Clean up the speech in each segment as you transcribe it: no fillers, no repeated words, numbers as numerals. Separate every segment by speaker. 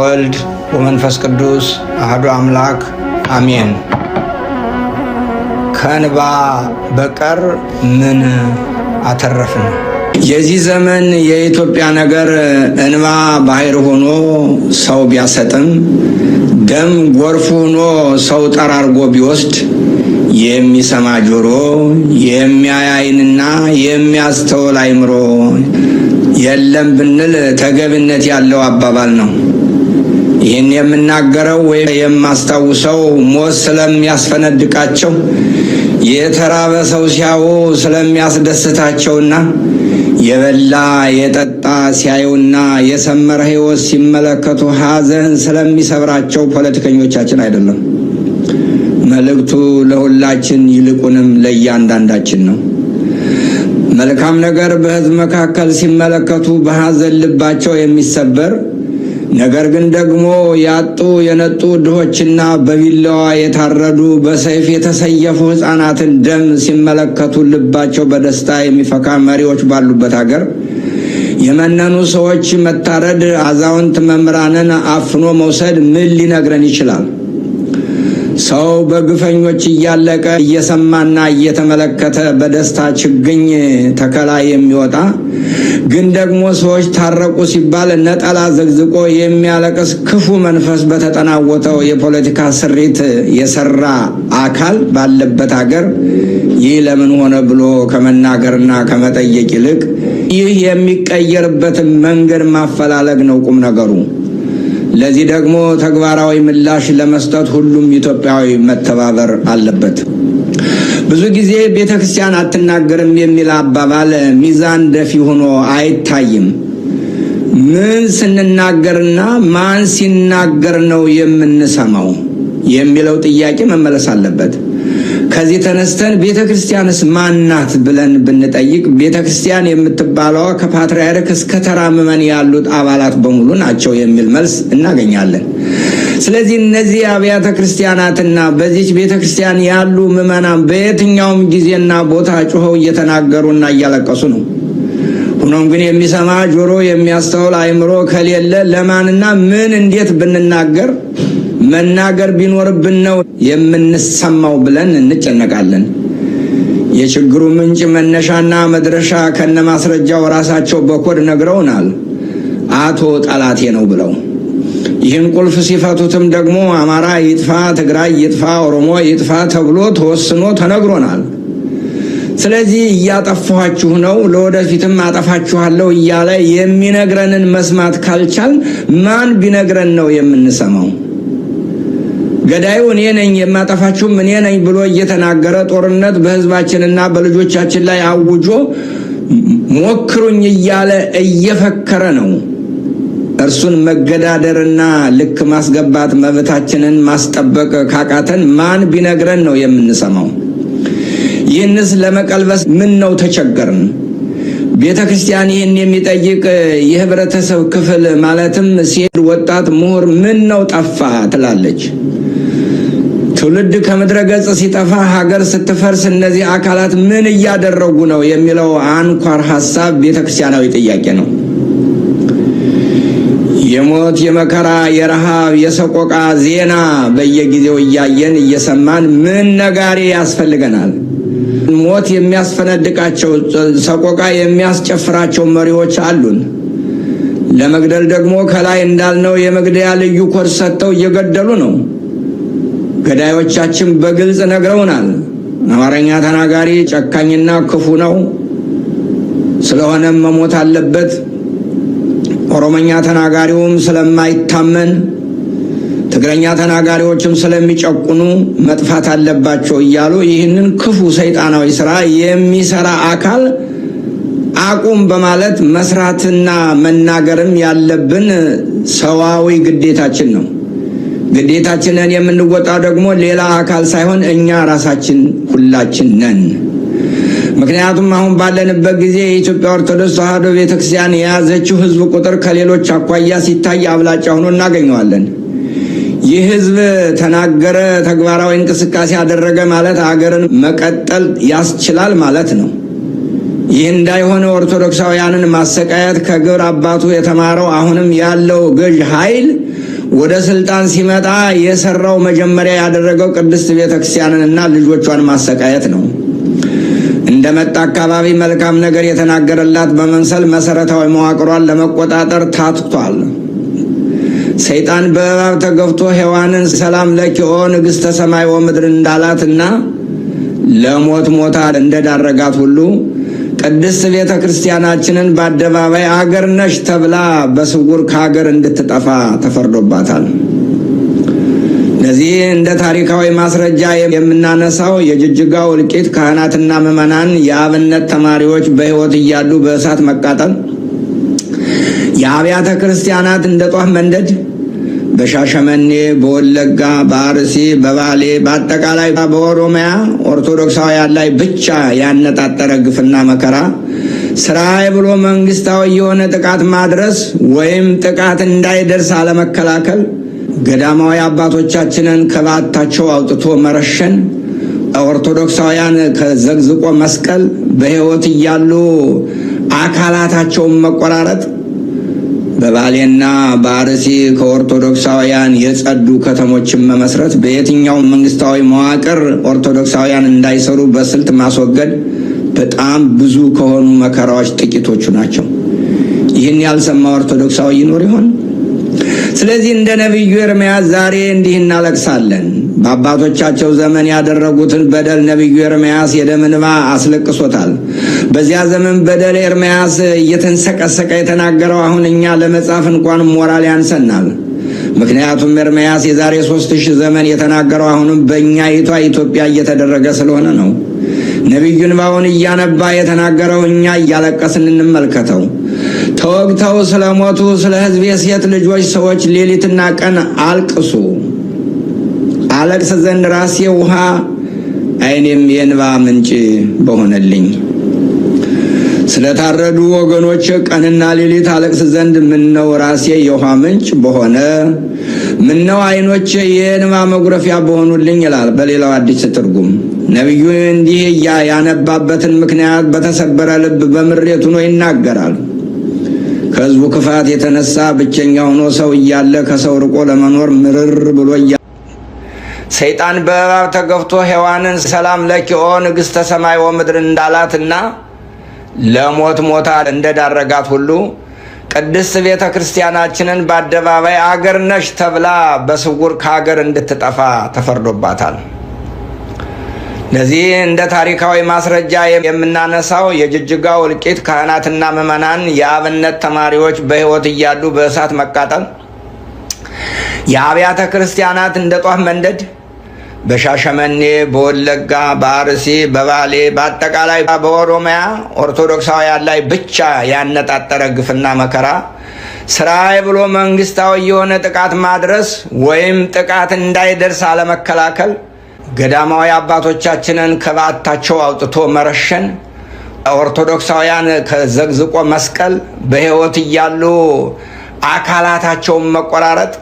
Speaker 1: ወልድ ወመንፈስ ቅዱስ አሐዱ አምላክ አሜን። ከእንባ በቀር ምን አተረፍን? የዚህ ዘመን የኢትዮጵያ ነገር እንባ ባህር ሆኖ ሰው ቢያሰጥም፣ ደም ጎርፍ ሆኖ ሰው ጠራርጎ ቢወስድ፣ የሚሰማ ጆሮ፣ የሚያይ ዓይንና የሚያስተውል አእምሮ የለም ብንል ተገቢነት ያለው አባባል ነው። ይህን የምናገረው ወይም የማስታውሰው ሞት ስለሚያስፈነድቃቸው፣ የተራበ ሰው ሲያዩ ስለሚያስደስታቸውና የበላ የጠጣ ሲያዩና የሰመረ ሕይወት ሲመለከቱ ሐዘን ስለሚሰብራቸው ፖለቲከኞቻችን አይደለም። መልእክቱ ለሁላችን ይልቁንም ለእያንዳንዳችን ነው። መልካም ነገር በሕዝብ መካከል ሲመለከቱ በሐዘን ልባቸው የሚሰበር፣ ነገር ግን ደግሞ ያጡ የነጡ ድሆችና በቢላዋ የታረዱ በሰይፍ የተሰየፉ ሕፃናትን ደም ሲመለከቱ ልባቸው በደስታ የሚፈካ መሪዎች ባሉበት ሀገር የመነኑ ሰዎች መታረድ፣ አዛውንት መምህራንን አፍኖ መውሰድ ምን ሊነግረን ይችላል? ሰው በግፈኞች እያለቀ እየሰማና እየተመለከተ በደስታ ችግኝ ተከላ የሚወጣ ግን ደግሞ ሰዎች ታረቁ ሲባል ነጠላ ዘግዝቆ የሚያለቅስ ክፉ መንፈስ በተጠናወተው የፖለቲካ ስሪት የሰራ አካል ባለበት ሀገር ይህ ለምን ሆነ ብሎ ከመናገርና ከመጠየቅ ይልቅ ይህ የሚቀየርበትን መንገድ ማፈላለግ ነው ቁም ነገሩ። ለዚህ ደግሞ ተግባራዊ ምላሽ ለመስጠት ሁሉም ኢትዮጵያዊ መተባበር አለበት። ብዙ ጊዜ ቤተ ክርስቲያን አትናገርም የሚል አባባል ሚዛን ደፊ ሆኖ አይታይም። ምን ስንናገርና ማን ሲናገር ነው የምንሰማው የሚለው ጥያቄ መመለስ አለበት። ከዚህ ተነስተን ቤተ ክርስቲያንስ ማናት ብለን ብንጠይቅ ቤተ ክርስቲያን የምትባለዋ ከፓትርያርክ እስከ ተራ ምዕመን ያሉት አባላት በሙሉ ናቸው የሚል መልስ እናገኛለን። ስለዚህ እነዚህ አብያተ ክርስቲያናትና በዚች ቤተ ክርስቲያን ያሉ ምዕመናን በየትኛውም ጊዜና ቦታ ጮኸው እየተናገሩና እያለቀሱ ነው። ሆኖም ግን የሚሰማ ጆሮ፣ የሚያስተውል አእምሮ ከሌለ ለማንና ምን እንዴት ብንናገር መናገር ቢኖርብን ነው የምንሰማው ብለን እንጨነቃለን። የችግሩ ምንጭ መነሻና መድረሻ ከነማስረጃው ራሳቸው በኮድ ነግረውናል። አቶ ጠላቴ ነው ብለው ይህን ቁልፍ ሲፈቱትም ደግሞ አማራ ይጥፋ፣ ትግራይ ይጥፋ፣ ኦሮሞ ይጥፋ ተብሎ ተወስኖ ተነግሮናል። ስለዚህ እያጠፋችሁ ነው፣ ለወደፊትም አጠፋችኋለሁ እያለ የሚነግረንን መስማት ካልቻል ማን ቢነግረን ነው የምንሰማው? ገዳዩ እኔ ነኝ የማጠፋችሁም እኔ ነኝ ብሎ እየተናገረ ጦርነት በሕዝባችንና በልጆቻችን ላይ አውጆ ሞክሩኝ እያለ እየፈከረ ነው። እርሱን መገዳደርና ልክ ማስገባት መብታችንን ማስጠበቅ ካቃተን ማን ቢነግረን ነው የምንሰማው? ይህንስ ለመቀልበስ ምን ነው ተቸገርን? ቤተ ክርስቲያን ይህን የሚጠይቅ የህብረተሰብ ክፍል ማለትም ሴት፣ ወጣት፣ ምሁር ምን ነው ጠፋ ትላለች። ትውልድ ከምድረ ገጽ ሲጠፋ፣ ሀገር ስትፈርስ እነዚህ አካላት ምን እያደረጉ ነው የሚለው አንኳር ሐሳብ ቤተ ክርስቲያናዊ ጥያቄ ነው። የሞት፣ የመከራ፣ የረሃብ፣ የሰቆቃ ዜና በየጊዜው እያየን እየሰማን ምን ነጋሪ ያስፈልገናል? ሞት የሚያስፈነድቃቸው፣ ሰቆቃ የሚያስጨፍራቸው መሪዎች አሉን። ለመግደል ደግሞ ከላይ እንዳልነው የመግደያ ልዩ ኮድ ሰጥተው እየገደሉ ነው። ገዳዮቻችን በግልጽ ነግረውናል። አማርኛ ተናጋሪ ጨካኝና ክፉ ነው፣ ስለሆነም መሞት አለበት። ኦሮሞኛ ተናጋሪውም ስለማይታመን፣ ትግረኛ ተናጋሪዎችም ስለሚጨቁኑ መጥፋት አለባቸው እያሉ ይህንን ክፉ ሰይጣናዊ ስራ የሚሰራ አካል አቁም በማለት መስራትና መናገርም ያለብን ሰዋዊ ግዴታችን ነው። ግዴታችንን የምንወጣው ደግሞ ሌላ አካል ሳይሆን እኛ ራሳችን ሁላችን ነን። ምክንያቱም አሁን ባለንበት ጊዜ የኢትዮጵያ ኦርቶዶክስ ተዋሕዶ ቤተክርስቲያን የያዘችው ሕዝብ ቁጥር ከሌሎች አኳያ ሲታይ አብላጫ ሆኖ እናገኘዋለን። ይህ ሕዝብ ተናገረ፣ ተግባራዊ እንቅስቃሴ ያደረገ ማለት አገርን መቀጠል ያስችላል ማለት ነው። ይህ እንዳይሆነ ኦርቶዶክሳውያንን ማሰቃየት ከግብር አባቱ የተማረው አሁንም ያለው ገዥ ኃይል ወደ ስልጣን ሲመጣ የሰራው መጀመሪያ ያደረገው ቅድስት ቤተክርስቲያንንና ልጆቿን ማሰቃየት ነው። እንደመጣ አካባቢ መልካም ነገር የተናገረላት በመምሰል መሰረታዊ መዋቅሯን ለመቆጣጠር ታትቷል። ሰይጣን በእባብ ተገፍቶ ሔዋንን ሰላም ለኪ ኦ ንግሥተ ሰማይ ወምድር እንዳላትና ለሞት ሞታ እንደዳረጋት ሁሉ ቅድስት ቤተ ክርስቲያናችንን በአደባባይ አገር ነሽ ተብላ በስውር ከሀገር እንድትጠፋ ተፈርዶባታል። ለዚህ እንደ ታሪካዊ ማስረጃ የምናነሳው የጅጅጋው እልቂት፣ ካህናትና ምዕመናን የአብነት ተማሪዎች በሕይወት እያሉ በእሳት መቃጠል፣ የአብያተ ክርስቲያናት እንደ ጧፍ መንደድ፣ በሻሸመኔ፣ በወለጋ፣ በአርሲ፣ በባሌ በአጠቃላይ በኦሮሚያ ኦርቶዶክሳውያን ላይ ብቻ ያነጣጠረ ግፍና መከራ ስራዬ ብሎ መንግስታዊ የሆነ ጥቃት ማድረስ ወይም ጥቃት እንዳይደርስ አለመከላከል፣ ገዳማዊ አባቶቻችንን ከባታቸው አውጥቶ መረሸን፣ ኦርቶዶክሳውያን ከዘግዝቆ መስቀል፣ በሕይወት እያሉ አካላታቸውን መቆራረጥ፣ በባሌና በአርሲ ከኦርቶዶክሳውያን የጸዱ ከተሞችን መመስረት፣ በየትኛው መንግስታዊ መዋቅር ኦርቶዶክሳውያን እንዳይሰሩ በስልት ማስወገድ በጣም ብዙ ከሆኑ መከራዎች ጥቂቶቹ ናቸው። ይህን ያልሰማ ኦርቶዶክሳዊ ይኖር ይሆን? ስለዚህ እንደ ነቢዩ ኤርምያስ ዛሬ እንዲህ እናለቅሳለን። በአባቶቻቸው ዘመን ያደረጉትን በደል ነቢዩ ኤርምያስ የደም እንባ አስለቅሶታል። በዚያ ዘመን በደል ኤርምያስ እየተንሰቀሰቀ የተናገረው አሁን እኛ ለመጻፍ እንኳን ሞራል ያንሰናል። ምክንያቱም ኤርምያስ የዛሬ 3000 ዘመን የተናገረው አሁንም በእኛይቷ ኢትዮጵያ እየተደረገ ስለሆነ ነው። ነቢዩ እንባውን እያነባ የተናገረው እኛ እያለቀስን እንመልከተው። ተወግተው ስለሞቱ ስለ ሕዝቤ ሴት ልጆች ሰዎች ሌሊትና ቀን አልቅሱ። አለቅስ ዘንድ ራሴ ውሃ ዓይኔም የእንባ ምንጭ በሆነልኝ። ስለታረዱ ወገኖች ቀንና ሌሊት አለቅስ ዘንድ ምነው ራሴ የውሃ ምንጭ በሆነ፣ ምነው ዓይኖቼ የእንባ መጉረፊያ በሆኑልኝ ይላል በሌላው አዲስ ትርጉም። ነቢዩ እንዲህ ያነባበትን ምክንያት በተሰበረ ልብ በምሬት ሆኖ ይናገራል። ከሕዝቡ ክፋት የተነሳ ብቸኛ ሆኖ ሰው እያለ ከሰው ርቆ ለመኖር ምርር ብሎ ሰይጣን በእባብ ተገፍቶ ሔዋንን ሰላም ለኪ ኦ ንግሥተ ሰማይ ወምድር እንዳላትና ለሞት ሞታ እንደዳረጋት ሁሉ ቅድስት ቤተ ክርስቲያናችንን በአደባባይ አገር ነሽ ተብላ በስውር ከሀገር እንድትጠፋ ተፈርዶባታል። ለዚህ እንደ ታሪካዊ ማስረጃ የምናነሳው የጅጅጋው እልቂት፣ ካህናትና ምዕመናን የአብነት ተማሪዎች በሕይወት እያሉ በእሳት መቃጠል፣ የአብያተ ክርስቲያናት እንደ ጧፍ መንደድ፣ በሻሸመኔ፣ በወለጋ፣ በአርሲ፣ በባሌ በአጠቃላይ በኦሮሚያ ኦርቶዶክሳውያን ላይ ብቻ ያነጣጠረ ግፍና መከራ ስራዬ ብሎ መንግስታዊ የሆነ ጥቃት ማድረስ ወይም ጥቃት እንዳይደርስ አለመከላከል፣ ገዳማዊ አባቶቻችንን ከባታቸው አውጥቶ መረሸን፣ ኦርቶዶክሳውያን ከዘግዝቆ መስቀል፣ በሕይወት እያሉ አካላታቸውን መቆራረጥ፣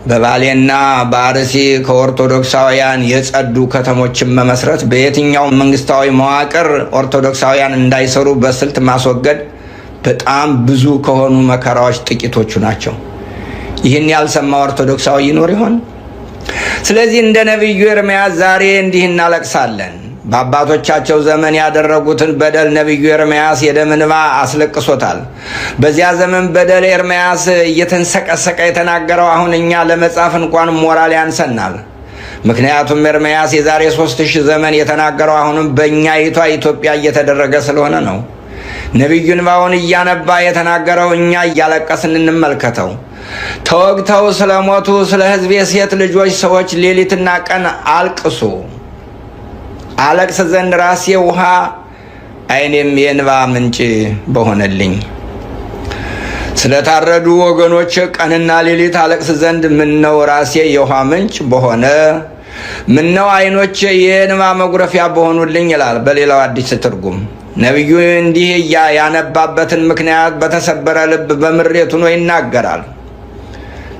Speaker 1: በባሌና በአርሲ ከኦርቶዶክሳውያን የጸዱ ከተሞችን መመስረት፣ በየትኛው መንግስታዊ መዋቅር ኦርቶዶክሳውያን እንዳይሰሩ በስልት ማስወገድ በጣም ብዙ ከሆኑ መከራዎች ጥቂቶቹ ናቸው። ይህን ያልሰማ ኦርቶዶክሳዊ ይኖር ይሆን? ስለዚህ እንደ ነቢዩ ኤርምያስ ዛሬ እንዲህ እናለቅሳለን። በአባቶቻቸው ዘመን ያደረጉትን በደል ነቢዩ ኤርምያስ የደም እንባ አስለቅሶታል። በዚያ ዘመን በደል ኤርምያስ እየተንሰቀሰቀ የተናገረው አሁን እኛ ለመጻፍ እንኳን ሞራል ያንሰናል። ምክንያቱም ኤርምያስ የዛሬ 3000 ዘመን የተናገረው አሁንም በእኛይቷ ኢትዮጵያ እየተደረገ ስለሆነ ነው። ነቢዩ እንባውን እያነባ የተናገረው እኛ እያለቀስን እንመልከተው። ተወግተው ስለሞቱ ስለ ሕዝቤ ሴት ልጆች ሰዎች ሌሊትና ቀን አልቅሱ። አለቅስ ዘንድ ራሴ ውሃ ዓይኔም የእንባ ምንጭ በሆነልኝ። ስለታረዱ ወገኖች ቀንና ሌሊት አለቅስ ዘንድ ምነው ራሴ የውሃ ምንጭ በሆነ፣ ምነው ዓይኖቼ የእንባ መጉረፊያ በሆኑልኝ ይላል በሌላው አዲስ ትርጉም። ነቢዩ እንዲህ ያነባበትን ምክንያት በተሰበረ ልብ በምሬት ሆኖ ይናገራል።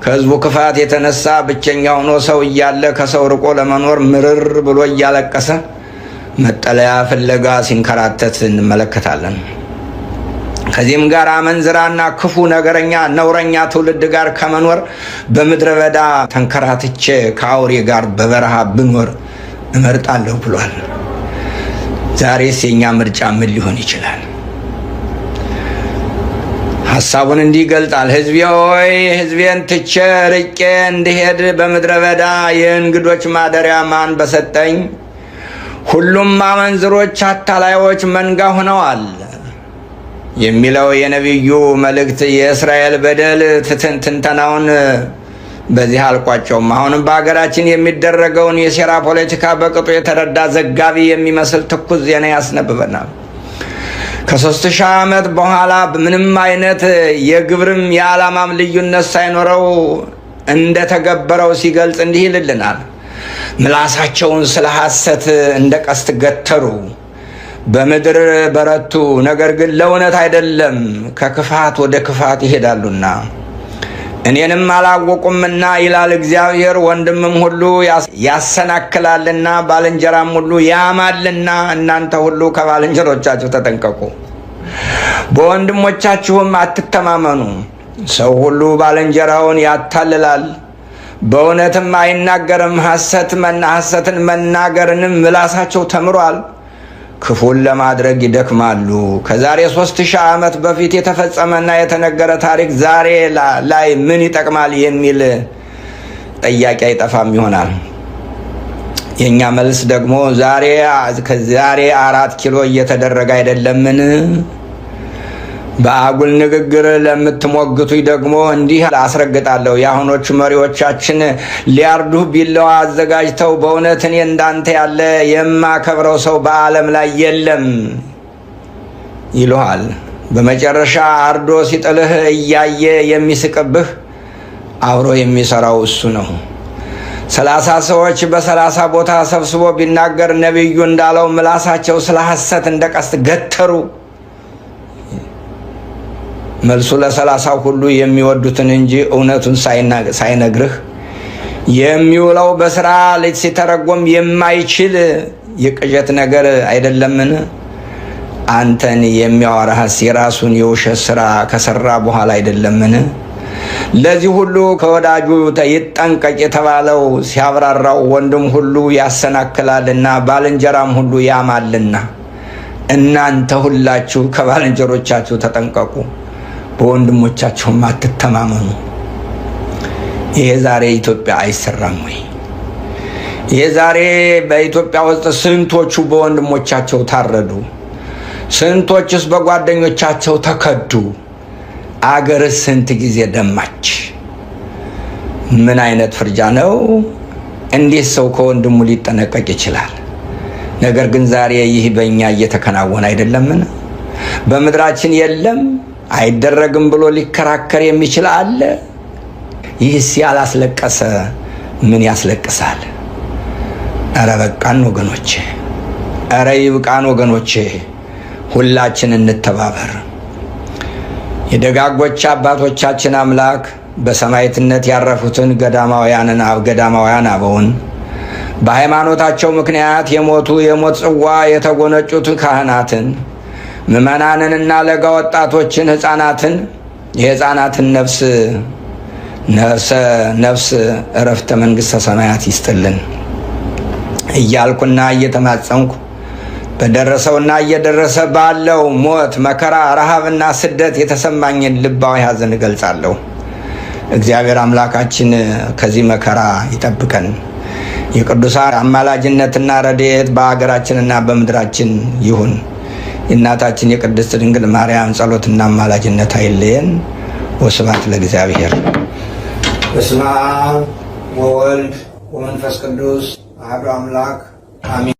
Speaker 1: ከሕዝቡ ክፋት የተነሳ ብቸኛ ሆኖ ሰው እያለ ከሰው ርቆ ለመኖር ምርር ብሎ እያለቀሰ መጠለያ ፍለጋ ሲንከራተት እንመለከታለን። ከዚህም ጋር አመንዝራና ክፉ ነገረኛ ነውረኛ ትውልድ ጋር ከመኖር በምድረ በዳ ተንከራትቼ ከአውሬ ጋር በበረሃ ብኖር እመርጣለሁ ብሏል። ዛሬስ የኛ ምርጫ ምን ሊሆን ይችላል? ሐሳቡን እንዲህ ይገልጣል። ሕዝቤ ሆይ ሕዝቤን ትቼ ርቄ እንድሄድ በምድረ በዳ የእንግዶች ማደሪያ ማን በሰጠኝ? ሁሉም አመንዝሮች አታላዮች መንጋ ሆነዋል የሚለው የነቢዩ መልእክት የእስራኤል በደል ትንተናውን በዚህ አልቋጨውም። አሁንም በሀገራችን የሚደረገውን የሴራ ፖለቲካ በቅጡ የተረዳ ዘጋቢ የሚመስል ትኩስ ዜና ያስነብበናል። ከ3000 ዓመት በኋላ ምንም አይነት የግብርም የዓላማም ልዩነት ሳይኖረው እንደተገበረው ሲገልጽ እንዲህ ይልልናል። ምላሳቸውን ስለ ሐሰት እንደ ቀስት ገተሩ፣ በምድር በረቱ፣ ነገር ግን ለእውነት አይደለም፣ ከክፋት ወደ ክፋት ይሄዳሉና እኔንም አላወቁምና ይላል እግዚአብሔር። ወንድምም ሁሉ ያሰናክላልና ባልንጀራም ሁሉ ያማልና እናንተ ሁሉ ከባልንጀሮቻችሁ ተጠንቀቁ፣ በወንድሞቻችሁም አትተማመኑ። ሰው ሁሉ ባልንጀራውን ያታልላል፣ በእውነትም አይናገርም። ሐሰትን መናገርንም ምላሳቸው ተምሯል። ክፉን ለማድረግ ይደክማሉ። ከዛሬ 3000 ዓመት በፊት የተፈጸመና የተነገረ ታሪክ ዛሬ ላይ ምን ይጠቅማል የሚል ጥያቄ አይጠፋም ይሆናል። የኛ መልስ ደግሞ ከዛሬ 4 ኪሎ እየተደረገ አይደለምን? በአጉል ንግግር ለምትሞግቱኝ ደግሞ እንዲህ አስረግጣለሁ። የአሁኖቹ መሪዎቻችን ሊያርዱህ ቢላዋ አዘጋጅተው በእውነት እኔ እንዳንተ ያለ የማከብረው ሰው በዓለም ላይ የለም ይሉሃል። በመጨረሻ አርዶ ሲጥልህ እያየ የሚስቅብህ አብሮ የሚሰራው እሱ ነው። 30 ሰዎች በ30 ቦታ ሰብስቦ ቢናገር ነቢዩ እንዳለው ምላሳቸው ስለ ሐሰት እንደ ቀስት ገተሩ። መልሱ ለ30 ሁሉ የሚወዱትን እንጂ እውነቱን ሳይነግርህ የሚውለው በስራ ሲተረጎም የማይችል የቅዠት ነገር አይደለምን? አንተን የሚያወራህስ የራሱን የውሸት ስራ ከሰራ በኋላ አይደለምን? ለዚህ ሁሉ ከወዳጁ ይጠንቀቅ የተባለው ሲያብራራው ወንድም ሁሉ ያሰናክላልና ባልንጀራም ሁሉ ያማልና እናንተ ሁላችሁ ከባልንጀሮቻችሁ ተጠንቀቁ፣ በወንድሞቻችሁም አትተማመኑ። ይሄ ዛሬ ኢትዮጵያ አይሰራም ወይ? ይሄ ዛሬ በኢትዮጵያ ውስጥ ስንቶቹ በወንድሞቻቸው ታረዱ? ስንቶችስ በጓደኞቻቸው ተከዱ? አገርስ ስንት ጊዜ ደማች? ምን አይነት ፍርጃ ነው? እንዴት ሰው ከወንድሙ ሊጠነቀቅ ይችላል? ነገር ግን ዛሬ ይህ በእኛ እየተከናወነ አይደለምን? በምድራችን የለም አይደረግም ብሎ ሊከራከር የሚችል አለ? ይህስ ያላስለቀሰ ምን ያስለቅሳል? እረ በቃን ወገኖቼ፣ እረ ይብቃን ወገኖቼ። ሁላችን እንተባበር። የደጋጎች አባቶቻችን አምላክ በሰማዕትነት ያረፉትን ገዳማውያን አበውን በሃይማኖታቸው ምክንያት የሞት ጽዋ የተጎነጩት ካህናትን ምዕመናንንና ለጋ ወጣቶችን ሕፃናትን የሕፃናትን ነፍስ እረፍተ መንግሥተ ሰማያት ይስጥልን እያልኩና እየተማጸንኩ በደረሰውና እየደረሰ ባለው ሞት፣ መከራ፣ ረሃብና ስደት የተሰማኝን ልባዊ ሐዘን እገልጻለሁ። እግዚአብሔር አምላካችን ከዚህ መከራ ይጠብቀን። የቅዱሳን አማላጅነትና ረድኤት በአገራችንና በምድራችን ይሁን። የእናታችን የቅድስት ድንግል ማርያም ጸሎትና አማላጅነት አይለየን። ወስብሐት ለእግዚአብሔር። በስመ አብ ወወልድ ወመንፈስ ቅዱስ አሐዱ አምላክ አሜን።